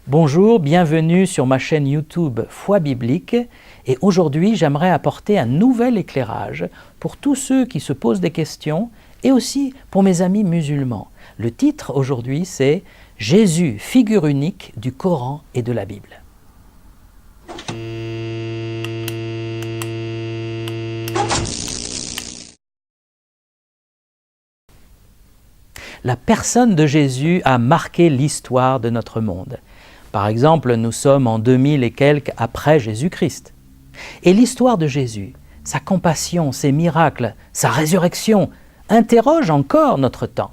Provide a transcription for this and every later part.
Bonjour, bienvenue sur ma chaîne YouTube Foi Biblique et aujourd'hui j'aimerais apporter un nouvel éclairage pour tous ceux qui se posent des questions et aussi pour mes amis musulmans. Le titre aujourd'hui c'est « Jésus, figure unique du Coran et de la Bible ». La personne de Jésus a marqué l'histoire de notre monde. Par exemple, nous sommes en 2000 et quelques après Jésus-Christ. Et l'histoire de Jésus, sa compassion, ses miracles, sa résurrection, interroge encore notre temps.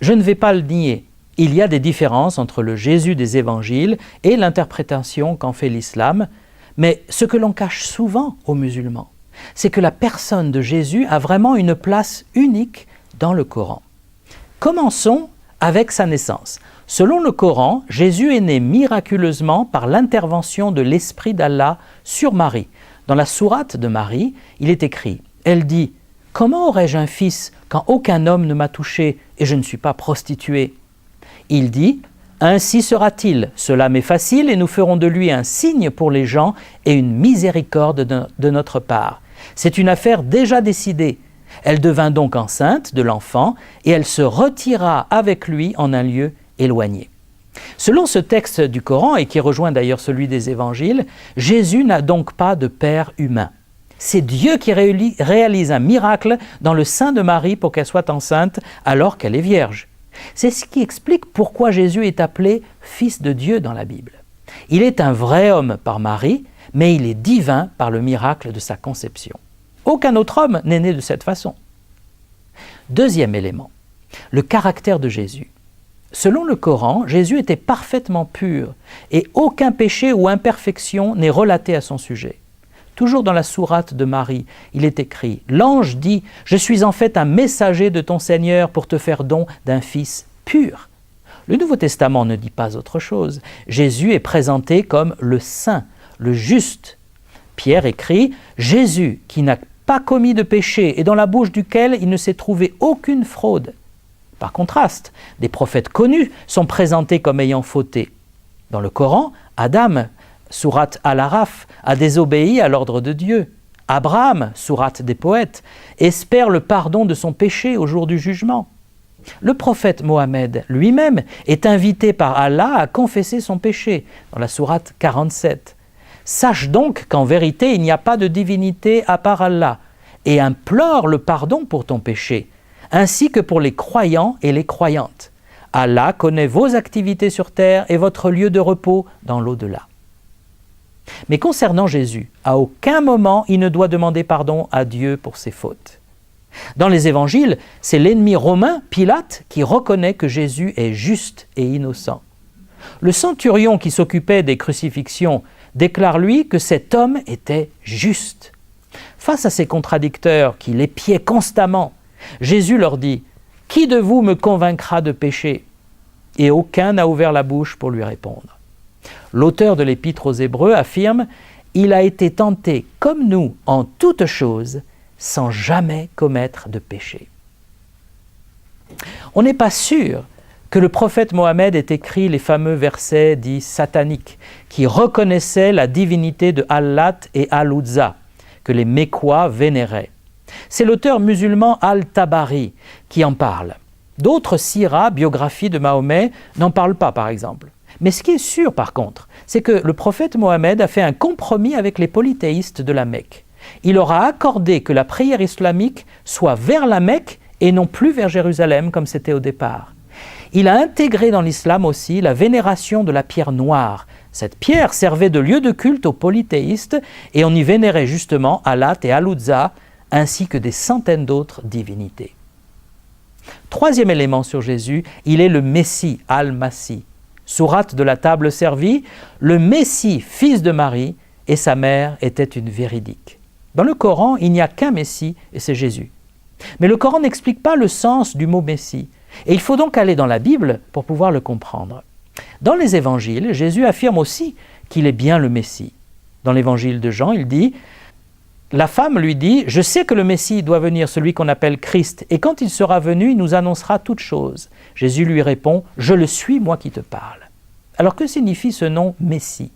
Je ne vais pas le nier, il y a des différences entre le Jésus des évangiles et l'interprétation qu'en fait l'islam, mais ce que l'on cache souvent aux musulmans, c'est que la personne de Jésus a vraiment une place unique dans le Coran. Commençons avec sa naissance. Selon le Coran, Jésus est né miraculeusement par l'intervention de l'Esprit d'Allah sur Marie. Dans la sourate de Marie, il est écrit, elle dit « Comment aurais-je un fils quand aucun homme ne m'a touché et je ne suis pas prostituée ?» Il dit « Ainsi sera-t-il, cela m'est facile et nous ferons de lui un signe pour les gens et une miséricorde de notre part. C'est une affaire déjà décidée. » Elle devint donc enceinte de l'enfant et elle se retira avec lui en un lieu éloigné. Selon ce texte du Coran, et qui rejoint d'ailleurs celui des évangiles, Jésus n'a donc pas de père humain. C'est Dieu qui réalise un miracle dans le sein de Marie pour qu'elle soit enceinte alors qu'elle est vierge. C'est ce qui explique pourquoi Jésus est appelé Fils de Dieu dans la Bible. Il est un vrai homme par Marie, mais il est divin par le miracle de sa conception. Aucun autre homme n'est né de cette façon. Deuxième élément, le caractère de Jésus. Selon le Coran, Jésus était parfaitement pur et aucun péché ou imperfection n'est relaté à son sujet. Toujours dans la sourate de Marie, il est écrit « L'ange dit « Je suis en fait un messager de ton Seigneur pour te faire don d'un fils pur. » Le Nouveau Testament ne dit pas autre chose. Jésus est présenté comme le saint, le juste. Pierre écrit « Jésus qui n'a pas commis de péché et dans la bouche duquel il ne s'est trouvé aucune fraude. » Par contraste, des prophètes connus sont présentés comme ayant fauté. Dans le Coran, Adam, sourate Al-Araf, a désobéi à l'ordre de Dieu. Abraham, sourate des poètes, espère le pardon de son péché au jour du jugement. Le prophète Mohammed lui-même est invité par Allah à confesser son péché, dans la sourate 47. Sache donc qu'en vérité, il n'y a pas de divinité à part Allah, et implore le pardon pour ton péché, ainsi que pour les croyants et les croyantes. Allah connaît vos activités sur terre et votre lieu de repos dans l'au-delà. Mais concernant Jésus, à aucun moment il ne doit demander pardon à Dieu pour ses fautes. Dans les évangiles, c'est l'ennemi romain, Pilate, qui reconnaît que Jésus est juste et innocent. Le centurion qui s'occupait des crucifixions déclare lui que cet homme était juste. Face à ces contradicteurs qui l'épiaient constamment, Jésus leur dit « Qui de vous me convaincra de péché ?» Et aucun n'a ouvert la bouche pour lui répondre. L'auteur de l'Épître aux Hébreux affirme « Il a été tenté comme nous en toutes choses, sans jamais commettre de péché. » On n'est pas sûr que le prophète Mohammed ait écrit les fameux versets dits sataniques qui reconnaissaient la divinité de Al-Lat et Al-Uzza, que les Mécois vénéraient. C'est l'auteur musulman Al-Tabari qui en parle. D'autres siras, biographies de Mahomet, n'en parlent pas par exemple. Mais ce qui est sûr par contre, c'est que le prophète Mohammed a fait un compromis avec les polythéistes de la Mecque. Il leur a accordé que la prière islamique soit vers la Mecque et non plus vers Jérusalem comme c'était au départ. Il a intégré dans l'islam aussi la vénération de la pierre noire. Cette pierre servait de lieu de culte aux polythéistes et on y vénérait justement Al-Lat et Al-Uzza ainsi que des centaines d'autres divinités. Troisième élément sur Jésus, il est le Messie, Al-Masih. Sourate de la table servie, le Messie, fils de Marie, et sa mère était une véridique. Dans le Coran, il n'y a qu'un Messie et c'est Jésus. Mais le Coran n'explique pas le sens du mot Messie. Et il faut donc aller dans la Bible pour pouvoir le comprendre. Dans les évangiles, Jésus affirme aussi qu'il est bien le Messie. Dans l'évangile de Jean, il dit « La femme lui dit « Je sais que le Messie doit venir, celui qu'on appelle Christ, et quand il sera venu, il nous annoncera toutes choses. » Jésus lui répond « Je le suis, moi qui te parle. » Alors que signifie ce nom Messie?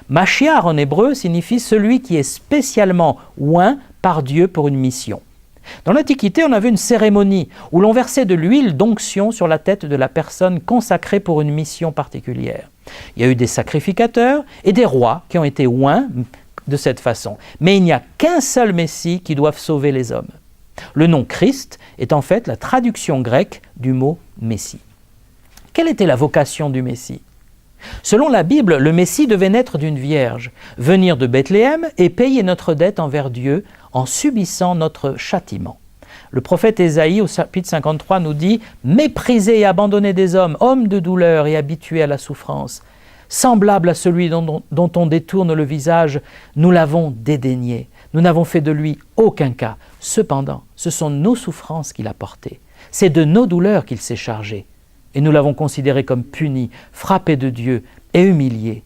Mashiach en hébreu signifie celui qui est spécialement oint par Dieu pour une mission. Dans l'Antiquité, on avait une cérémonie où l'on versait de l'huile d'onction sur la tête de la personne consacrée pour une mission particulière. Il y a eu des sacrificateurs et des rois qui ont été oints de cette façon. Mais il n'y a qu'un seul Messie qui doive sauver les hommes. Le nom Christ est en fait la traduction grecque du mot Messie. Quelle était la vocation du Messie? Selon la Bible, le Messie devait naître d'une vierge, venir de Bethléem et payer notre dette envers Dieu en subissant notre châtiment. Le prophète Ésaïe au chapitre 53 nous dit « Méprisé et abandonné des hommes, homme de douleur et habitué à la souffrance, semblable à celui dont on détourne le visage, nous l'avons dédaigné, nous n'avons fait de lui aucun cas. Cependant, ce sont nos souffrances qu'il a portées, c'est de nos douleurs qu'il s'est chargé. Et nous l'avons considéré comme puni, frappé de Dieu et humilié.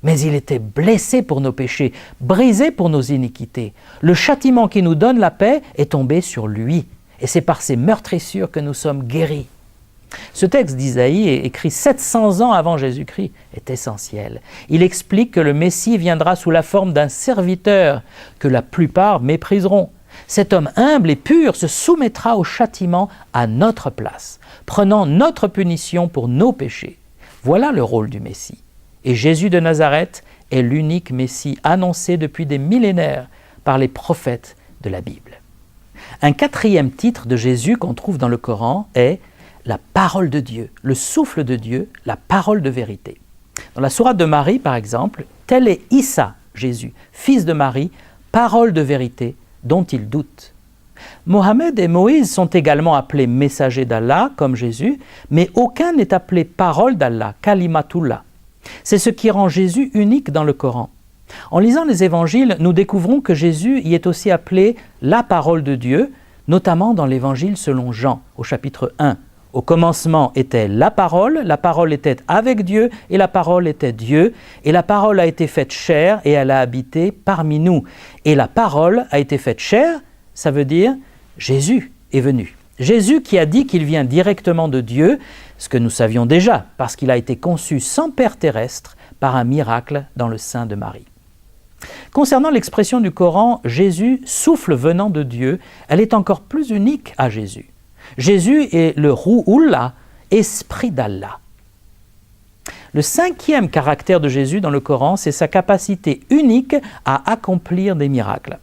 Mais il était blessé pour nos péchés, brisé pour nos iniquités. Le châtiment qui nous donne la paix est tombé sur lui, et c'est par ses meurtrissures que nous sommes guéris. » Ce texte d'Isaïe, écrit 700 ans avant Jésus-Christ, est essentiel. Il explique que le Messie viendra sous la forme d'un serviteur que la plupart mépriseront. Cet homme humble et pur se soumettra au châtiment à notre place, prenant notre punition pour nos péchés. Voilà le rôle du Messie. Et Jésus de Nazareth est l'unique Messie annoncé depuis des millénaires par les prophètes de la Bible. Un quatrième titre de Jésus qu'on trouve dans le Coran est la parole de Dieu, le souffle de Dieu, la parole de vérité. Dans la sourate de Marie, par exemple, tel est Issa, Jésus, fils de Marie, parole de vérité, dont il doute. Mohammed et Moïse sont également appelés messagers d'Allah, comme Jésus, mais aucun n'est appelé parole d'Allah, kalimatullah. C'est ce qui rend Jésus unique dans le Coran. En lisant les évangiles, nous découvrons que Jésus y est aussi appelé la parole de Dieu, notamment dans l'évangile selon Jean, au chapitre 1. Au commencement était la parole était avec Dieu, et la parole était Dieu, et la parole a été faite chair, et elle a habité parmi nous. Et la parole a été faite chair, ça veut dire Jésus est venu. Jésus qui a dit qu'il vient directement de Dieu, ce que nous savions déjà, parce qu'il a été conçu sans père terrestre par un miracle dans le sein de Marie. Concernant l'expression du Coran « Jésus, souffle venant de Dieu », elle est encore plus unique à Jésus. Jésus est le Ruhullah, esprit d'Allah. Le cinquième caractère de Jésus dans le Coran, c'est sa capacité unique à accomplir des miracles.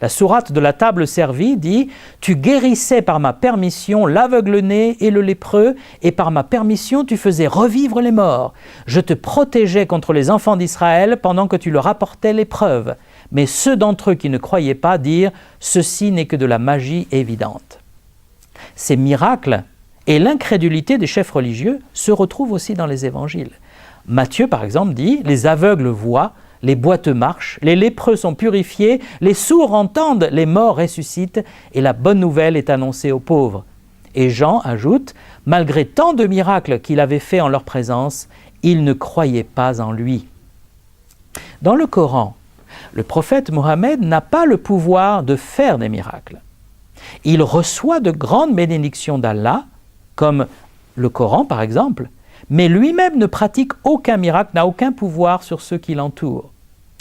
La sourate de la table servie dit « Tu guérissais par ma permission l'aveugle-né et le lépreux, et par ma permission tu faisais revivre les morts. Je te protégeais contre les enfants d'Israël pendant que tu leur apportais l'épreuve. Mais ceux d'entre eux qui ne croyaient pas dirent « Ceci n'est que de la magie évidente. » Ces miracles et l'incrédulité des chefs religieux se retrouvent aussi dans les évangiles. Matthieu, par exemple, dit « Les aveugles voient, les boiteux marchent, les lépreux sont purifiés, les sourds entendent, les morts ressuscitent, et la bonne nouvelle est annoncée aux pauvres. » Et Jean ajoute « Malgré tant de miracles qu'il avait faits en leur présence, ils ne croyaient pas en lui. » Dans le Coran, le prophète Mohammed n'a pas le pouvoir de faire des miracles. Il reçoit de grandes bénédictions d'Allah, comme le Coran par exemple, mais lui-même ne pratique aucun miracle, n'a aucun pouvoir sur ceux qui l'entourent,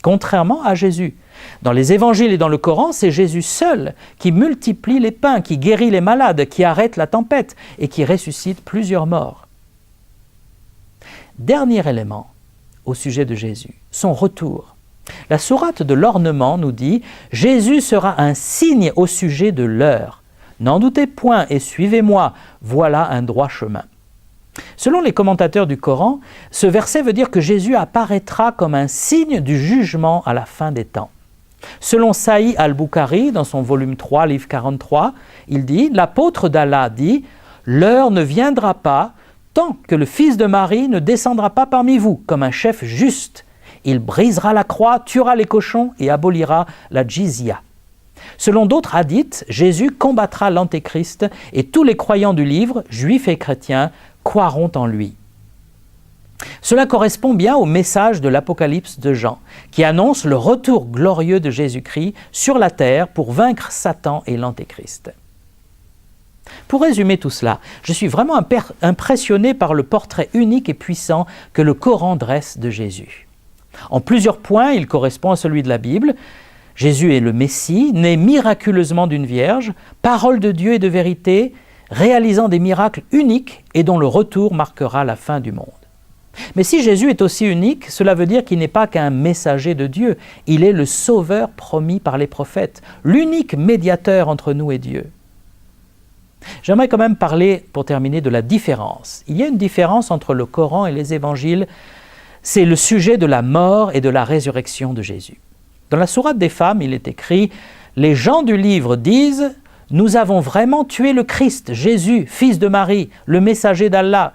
contrairement à Jésus. Dans les évangiles et dans le Coran, c'est Jésus seul qui multiplie les pains, qui guérit les malades, qui arrête la tempête et qui ressuscite plusieurs morts. Dernier élément au sujet de Jésus, son retour. La sourate de l'ornement nous dit « Jésus sera un signe au sujet de l'heure. N'en doutez point et suivez-moi, voilà un droit chemin. » Selon les commentateurs du Coran, ce verset veut dire que Jésus apparaîtra comme un signe du jugement à la fin des temps. Selon Sahih al-Bukhari, dans son volume 3, livre 43, il dit « L'apôtre d'Allah dit « L'heure ne viendra pas tant que le fils de Marie ne descendra pas parmi vous comme un chef juste. Il brisera la croix, tuera les cochons et abolira la djizya. » Selon d'autres hadiths, Jésus combattra l'antéchrist et tous les croyants du livre, juifs et chrétiens, croiront en lui. Cela correspond bien au message de l'Apocalypse de Jean, qui annonce le retour glorieux de Jésus-Christ sur la terre pour vaincre Satan et l'antéchrist. Pour résumer tout cela, je suis vraiment impressionné par le portrait unique et puissant que le Coran dresse de Jésus. En plusieurs points, il correspond à celui de la Bible. Jésus est le Messie, né miraculeusement d'une vierge, parole de Dieu et de vérité, réalisant des miracles uniques et dont le retour marquera la fin du monde. Mais si Jésus est aussi unique, cela veut dire qu'il n'est pas qu'un messager de Dieu, il est le sauveur promis par les prophètes, l'unique médiateur entre nous et Dieu. J'aimerais quand même parler, pour terminer, de la différence. Il y a une différence entre le Coran et les évangiles, c'est le sujet de la mort et de la résurrection de Jésus. Dans la sourate des femmes, il est écrit « Les gens du livre disent « Nous avons vraiment tué le Christ, Jésus, fils de Marie, le messager d'Allah. »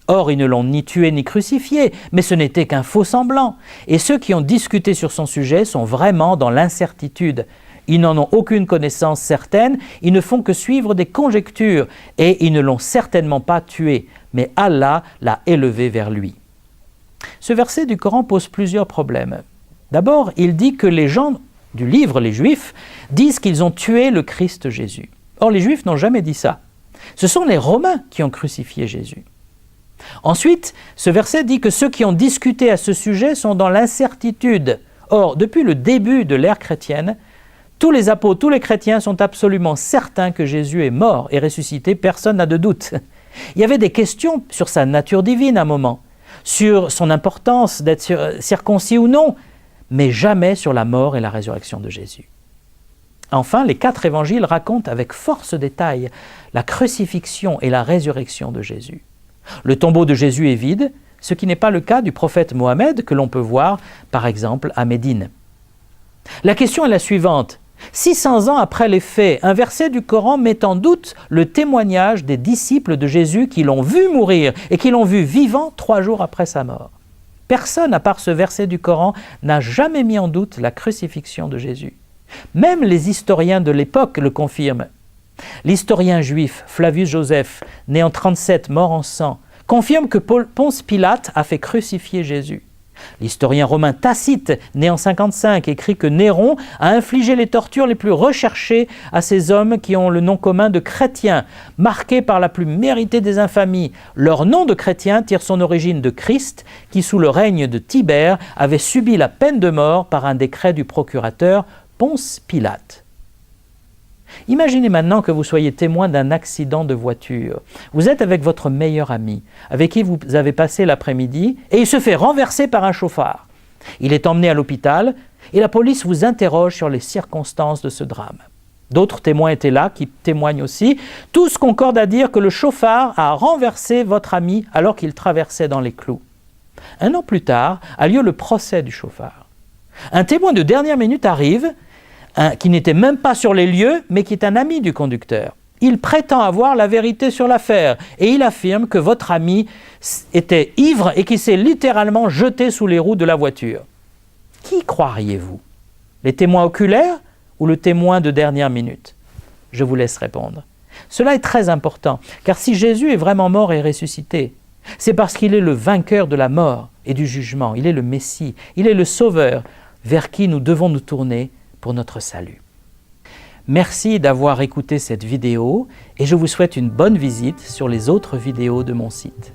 Or, ils ne l'ont ni tué ni crucifié, mais ce n'était qu'un faux semblant. Et ceux qui ont discuté sur son sujet sont vraiment dans l'incertitude. Ils n'en ont aucune connaissance certaine, ils ne font que suivre des conjectures, et ils ne l'ont certainement pas tué, mais Allah l'a élevé vers lui. Ce verset du Coran pose plusieurs problèmes. D'abord, il dit que les gens du livre, les Juifs, disent qu'ils ont tué le Christ Jésus. Or, les Juifs n'ont jamais dit ça. Ce sont les Romains qui ont crucifié Jésus. Ensuite, ce verset dit que ceux qui ont discuté à ce sujet sont dans l'incertitude. Or, depuis le début de l'ère chrétienne, tous les apôtres, tous les chrétiens sont absolument certains que Jésus est mort et ressuscité, personne n'a de doute. Il y avait des questions sur sa nature divine à un moment, sur son importance d'être circoncis ou non, mais jamais sur la mort et la résurrection de Jésus. Enfin, les 4 évangiles racontent avec force détail la crucifixion et la résurrection de Jésus. Le tombeau de Jésus est vide, ce qui n'est pas le cas du prophète Mohammed que l'on peut voir par exemple à Médine. La question est la suivante. 600 ans après les faits, un verset du Coran met en doute le témoignage des disciples de Jésus qui l'ont vu mourir et qui l'ont vu vivant 3 jours après sa mort. Personne, à part ce verset du Coran, n'a jamais mis en doute la crucifixion de Jésus. Même les historiens de l'époque le confirment. L'historien juif Flavius Joseph, né en 37, mort en 100, confirme que Ponce Pilate a fait crucifier Jésus. L'historien romain Tacite, né en 55, écrit que Néron a infligé les tortures les plus recherchées à ces hommes qui ont le nom commun de chrétiens, marqués par la plus méritée des infamies. Leur nom de chrétien tire son origine de Christ, qui sous le règne de Tibère avait subi la peine de mort par un décret du procurateur Ponce Pilate. Imaginez maintenant que vous soyez témoin d'un accident de voiture. Vous êtes avec votre meilleur ami, avec qui vous avez passé l'après-midi, et il se fait renverser par un chauffard. Il est emmené à l'hôpital, et la police vous interroge sur les circonstances de ce drame. D'autres témoins étaient là, qui témoignent aussi. Tous concordent à dire que le chauffard a renversé votre ami alors qu'il traversait dans les clous. 1 an plus tard, a lieu le procès du chauffard. Un témoin de dernière minute arrive, qui n'était même pas sur les lieux, mais qui est un ami du conducteur. Il prétend avoir la vérité sur l'affaire et il affirme que votre ami était ivre et qu'il s'est littéralement jeté sous les roues de la voiture. Qui croiriez-vous? Les témoins oculaires ou le témoin de dernière minute? Je vous laisse répondre. Cela est très important, car si Jésus est vraiment mort et ressuscité, c'est parce qu'il est le vainqueur de la mort et du jugement. Il est le Messie, il est le Sauveur vers qui nous devons nous tourner pour notre salut. Merci d'avoir écouté cette vidéo et je vous souhaite une bonne visite sur les autres vidéos de mon site.